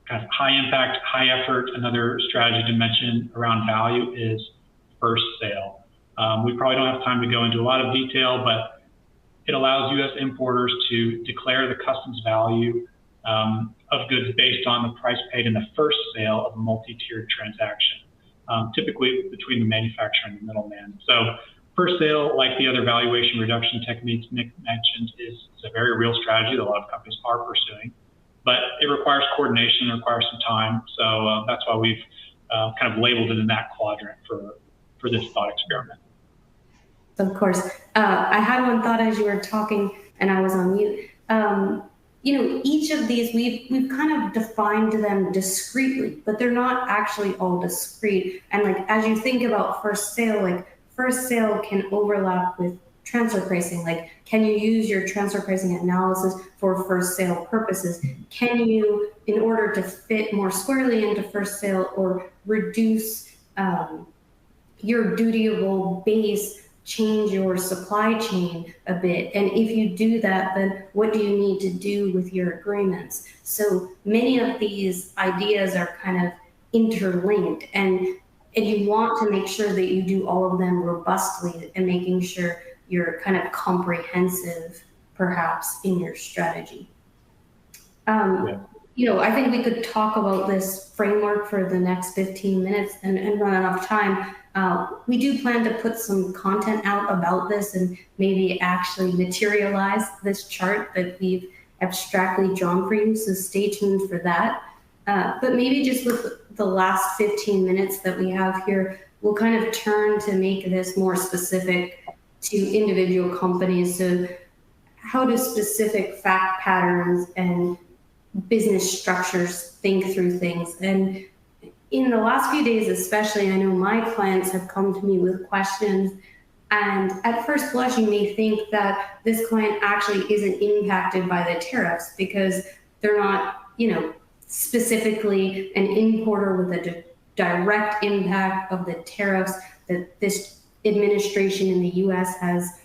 kind of high impact, high effort, another strategy to mention around value is first sale. We probably don't have time to go into a lot of detail, but it allows U.S. importers to declare the customs value of goods based on the price paid in the first sale of a multi-tiered transaction, typically between the manufacturer and the middleman. So first sale, like the other valuation reduction techniques Nick mentioned, is a very real strategy that a lot of companies are pursuing, but it requires coordination, it requires some time. So that's why we've kind of labeled it in that quadrant for this thought experiment. Of course. I had one thought as you were talking and I was on mute. Each of these, we've kind of defined them discretely, but they're not actually all discrete. And like, as you think about first sale, like first sale can overlap with transfer pricing. Like, can you use your transfer pricing analysis for first sale purposes? Can you, in order to fit more squarely into first sale or reduce your dutiable base, change your supply chain a bit? And if you do that, then what do you need to do with your agreements? So many of these ideas are kind of interlinked, and you want to make sure that you do all of them robustly and making sure you're kind of comprehensive, perhaps, in your strategy. I think we could talk about this framework for the next 15 minutes and run out of time. We do plan to put some content out about this and maybe actually materialize this chart that we've abstractly drawn for you, so stay tuned for that. But maybe just with the last 15 minutes that we have here, we'll kind of turn to make this more specific to individual companies. So how do specific fact patterns and business structures think through things? And in the last few days, especially, I know my clients have come to me with questions, and at first blush, you may think that this client actually isn't impacted by the tariffs because they're not, specifically an importer with a direct impact of the tariffs that this administration in the US has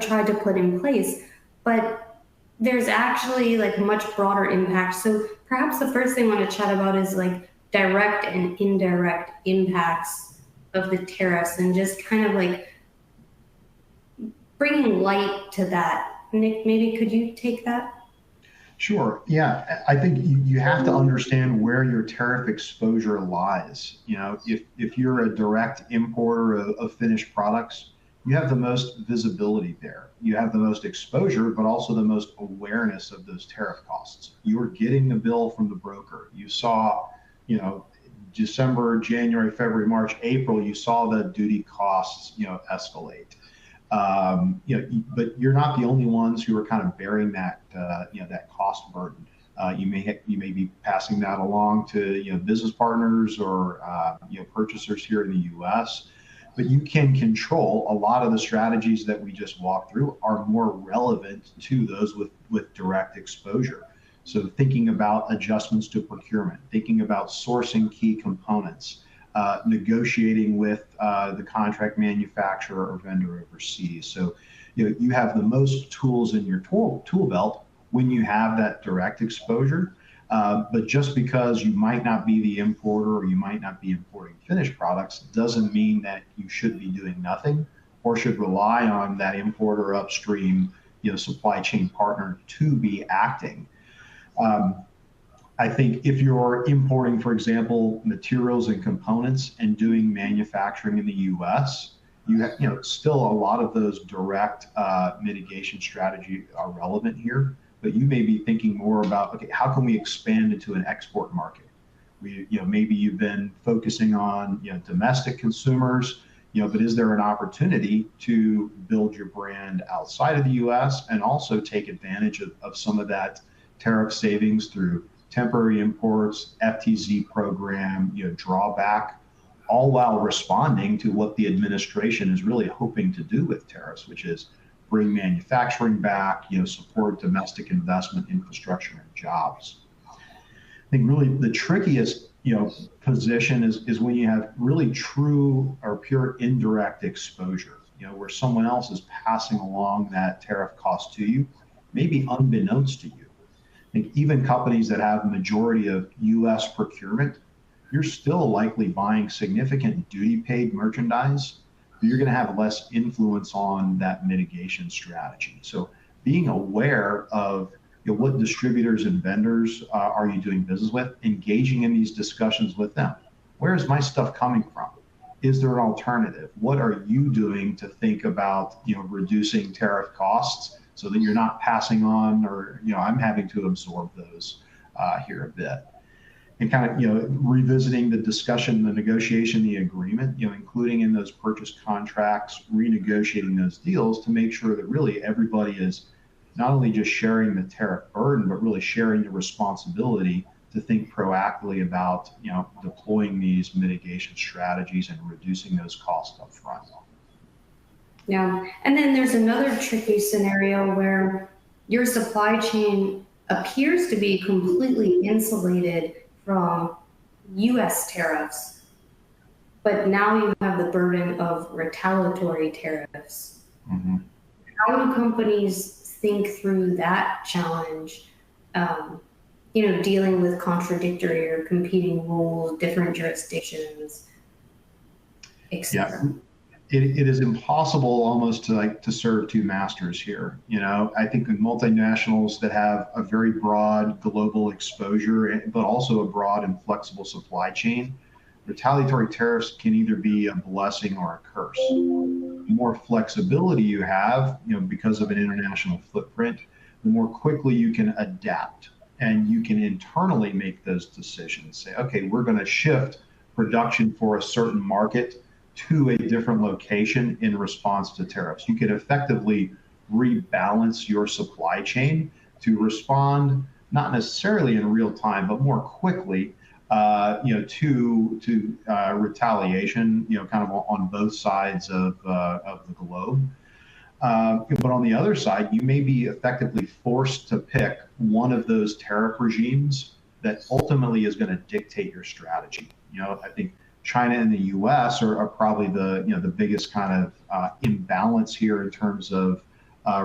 tried to put in place. But there's actually like much broader impact. So perhaps the first thing I want to chat about is like direct and indirect impacts of the tariffs, and just kind of like bringing light to that. Nick, maybe could you take that? Sure. Yeah, I think you have to understand where your tariff exposure lies. If you're a direct importer of finished products, you have the most visibility there. You have the most exposure, but also the most awareness of those tariff costs. You're getting the bill from the broker. You saw, December, January, February, March, April, you saw the duty costs, escalate. But you're not the only ones who are kind of bearing that, that cost burden. You may be passing that along to, business partners or, purchasers here in the U.S. But you can control a lot of the strategies that we just walked through are more relevant to those with direct exposure. So thinking about adjustments to procurement, thinking about sourcing key components, negotiating with the contract manufacturer or vendor overseas. So you have the most tools in your tool belt when you have that direct exposure. But just because you might not be the importer or you might not be importing finished products doesn't mean that you should be doing nothing or should rely on that importer upstream, supply chain partner to be acting. I think if you're importing, for example, materials and components and doing manufacturing in the U.S., you have, still a lot of those direct mitigation strategies are relevant here. But you may be thinking more about, okay, how can we expand into an export market? Maybe you've been focusing on, domestic consumers, but is there an opportunity to build your brand outside of the U.S. and also take advantage of some of that tariff savings through temporary imports, FTZ program, drawback, all while responding to what the administration is really hoping to do with tariffs, which is bring manufacturing back, support domestic investment, infrastructure, and jobs. I think really the trickiest, position is when you have really true or pure indirect exposure, where someone else is passing along that tariff cost to you, maybe unbeknownst to you. I think even companies that have majority of U.S. procurement, you're still likely buying significant duty paid merchandise you're going to have less influence on that mitigation strategy. So being aware of what distributors and vendors are you doing business with, engaging in these discussions with them. Where is my stuff coming from? Is there an alternative? What are you doing to think about reducing tariff costs so that you're not passing on, or I'm having to absorb those here a bit. And kind of revisiting the discussion, the negotiation, the agreement, including in those purchase contracts, renegotiating those deals to make sure that really everybody is not only just sharing the tariff burden, but really sharing the responsibility to think proactively about deploying these mitigation strategies and reducing those costs up front. Yeah, and then there's another tricky scenario where your supply chain appears to be completely insulated from US tariffs, but now you have the burden of retaliatory tariffs. Mm-hmm. How do companies think through that challenge, dealing with contradictory or competing rules, different jurisdictions, etc.? Yeah. It is impossible almost to serve two masters here. I think with multinationals that have a very broad global exposure, but also a broad and flexible supply chain, retaliatory tariffs can either be a blessing or a curse. The more flexibility you have, because of an international footprint, the more quickly you can adapt and you can internally make those decisions. Say, okay, we're going to shift production for a certain market to a different location in response to tariffs. You can effectively rebalance your supply chain to respond, not necessarily in real time, but more quickly, to retaliation, kind of on both sides of the globe. But on the other side, you may be effectively forced to pick one of those tariff regimes that ultimately is going to dictate your strategy. I think China and the U.S. are probably the biggest kind of imbalance here in terms of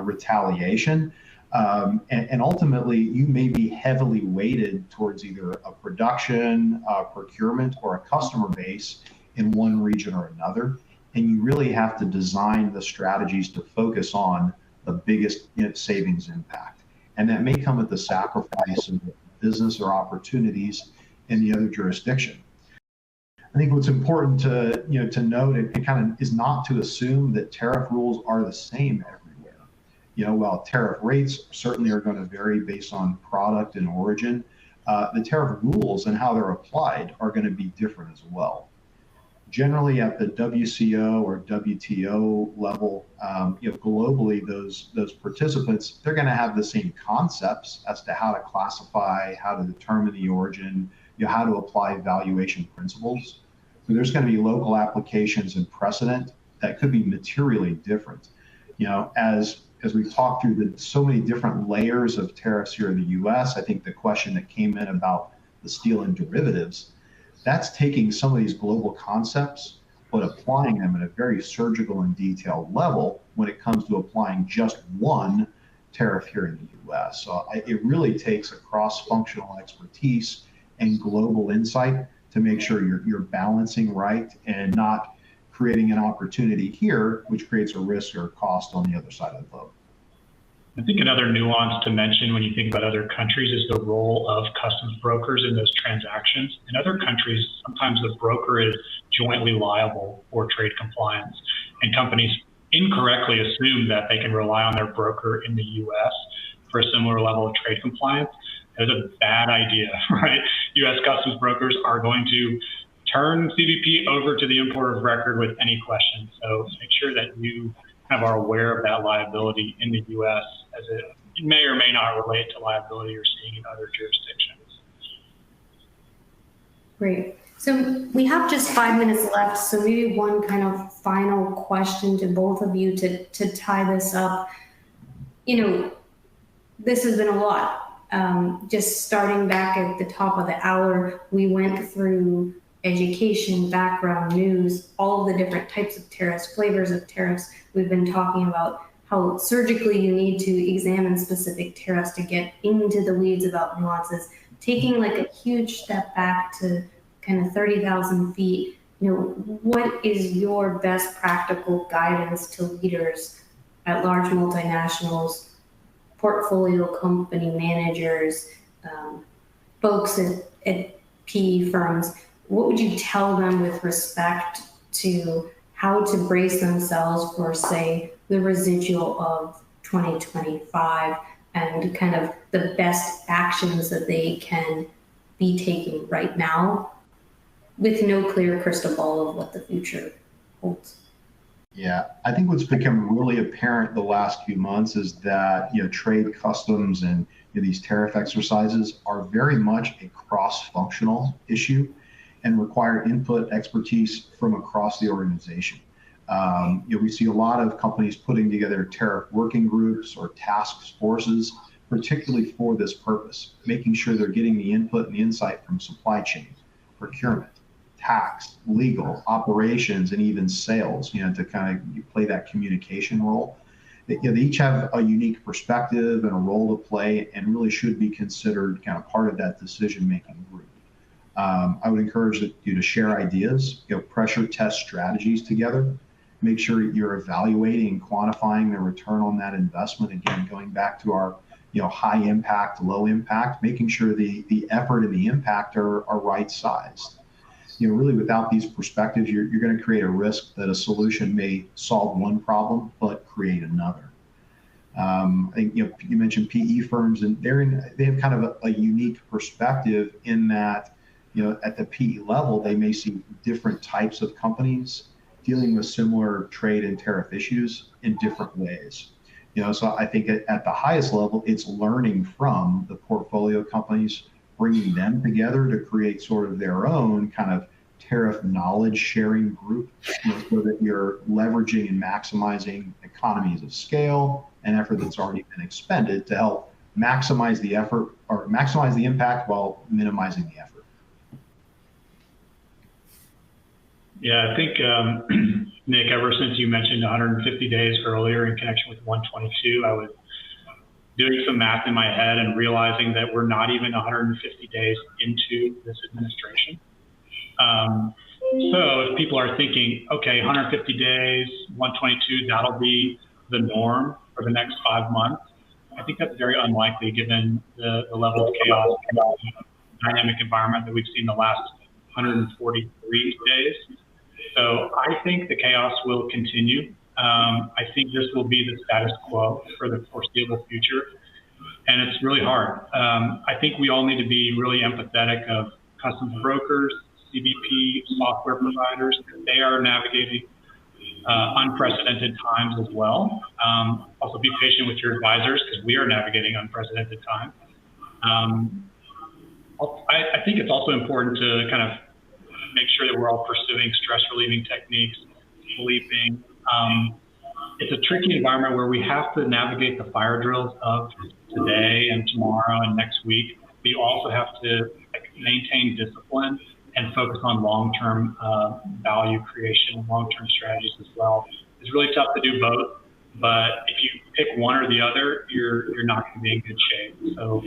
retaliation. And ultimately, you may be heavily weighted towards either a production, procurement, or a customer base in one region or another. And you really have to design the strategies to focus on the biggest savings impact. And that may come at the sacrifice of business or opportunities in the other jurisdiction. I think what's important to note, it kind of is not to assume that tariff rules are the same everywhere. While tariff rates certainly are going to vary based on product and origin, the tariff rules and how they're applied are going to be different as well. Generally, at the WCO or WTO level, globally, those participants, they're going to have the same concepts as to how to classify, how to determine the origin, how to apply valuation principles. So there's going to be local applications and precedent that could be materially different. As we've talked through so many different layers of tariffs here in the U.S., I think the question that came in about the steel and derivatives, that's taking some of these global concepts, but applying them at a very surgical and detailed level when it comes to applying just one tariff here in the U.S. So it really takes a cross-functional expertise and global insight to make sure you're balancing right and not creating an opportunity here, which creates a risk or a cost on the other side of the globe. I think another nuance to mention when you think about other countries is the role of customs brokers in those transactions. In other countries, sometimes the broker is jointly liable for trade compliance, and companies incorrectly assume that they can rely on their broker in the U.S. for a similar level of trade compliance. That's a bad idea, right? U.S. customs brokers are going to turn CBP over to the importer of record with any questions. So make sure that you kind of are aware of that liability in the U.S. as it may or may not relate to liability you're seeing in other jurisdictions. Great. So we have just 5 minutes left. So maybe one kind of final question to both of you to tie this up. This has been a lot. Just starting back at the top of the hour, we went through education, background, news, all the different types of tariffs, flavors of tariffs. We've been talking about how surgically you need to examine specific tariffs to get into the weeds about nuances, taking like a huge step back to kind of 30,000 feet. what is your best practical guidance to leaders at large multinationals, portfolio company managers, folks at PE firms? What would you tell them with respect to how to brace themselves for, say, the residual of 2025 and kind of the best actions that they can be taking right now with no clear crystal ball of what the future holds? Yeah, I think what's become really apparent the last few months is that trade customs and these tariff exercises are very much a cross-functional issue and require input expertise from across the organization. We see a lot of companies putting together tariff working groups or task forces, particularly for this purpose, making sure they're getting the input and the insight from supply chain, procurement, tax, legal, operations, and even sales, to kind of play that communication role. They each have a unique perspective and a role to play and really should be considered kind of part of that decision-making group. I would encourage you to share ideas, pressure test strategies together, make sure you're evaluating and quantifying the return on that investment. Again, going back to our high impact, low impact, making sure the effort and the impact are right sized. Really without these perspectives, you're going to create a risk that a solution may solve one problem but create another. I think you mentioned PE firms, and they have kind of a unique perspective in that at the PE level they may see different types of companies dealing with similar trade and tariff issues in different ways. So I think at the highest level, it's learning from the portfolio companies, bringing them together to create sort of their own kind of tariff knowledge sharing group, so that you're leveraging and maximizing economies of scale and effort that's already been expended to help maximize the effort or maximize the impact while minimizing the effort. Yeah, I think, Nick, ever since you mentioned 150 days earlier in connection with 122, I was doing some math in my head and realizing that we're not even 150 days into this administration. So if people are thinking, okay, 150 days, 122, that'll be the norm for the next 5 months, I think that's very unlikely given the level of chaos and dynamic environment that we've seen the last 143 days. So I think the chaos will continue. I think this will be the status quo for the foreseeable future. And it's really hard. I think we all need to be really empathetic of customs brokers, CBP, software providers. They are navigating unprecedented times as well. Also be patient with your advisors because we are navigating unprecedented times. I think it's also important to kind of make sure that we're all pursuing stress relieving techniques, sleeping. It's a tricky environment where we have to navigate the fire drills of today and tomorrow and next week. We also have to maintain discipline and focus on long-term value creation and long-term strategies as well. It's really tough to do both, but if you pick one or the other, you're not going to be in good shape. So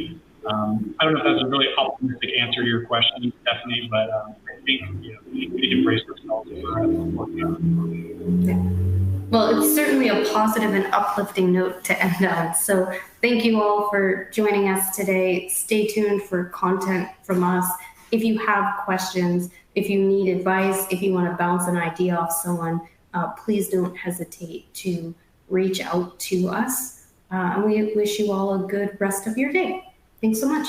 I don't know if that's a really optimistic answer to your question, Stephanie, but I think we need to brace ourselves for Well, it's certainly a positive and uplifting note to end on. So thank you all for joining us today. Stay tuned for content from us. If you have questions, if you need advice, if you want to bounce an idea off someone, please don't hesitate to reach out to us. And we wish you all a good rest of your day. Thanks so much.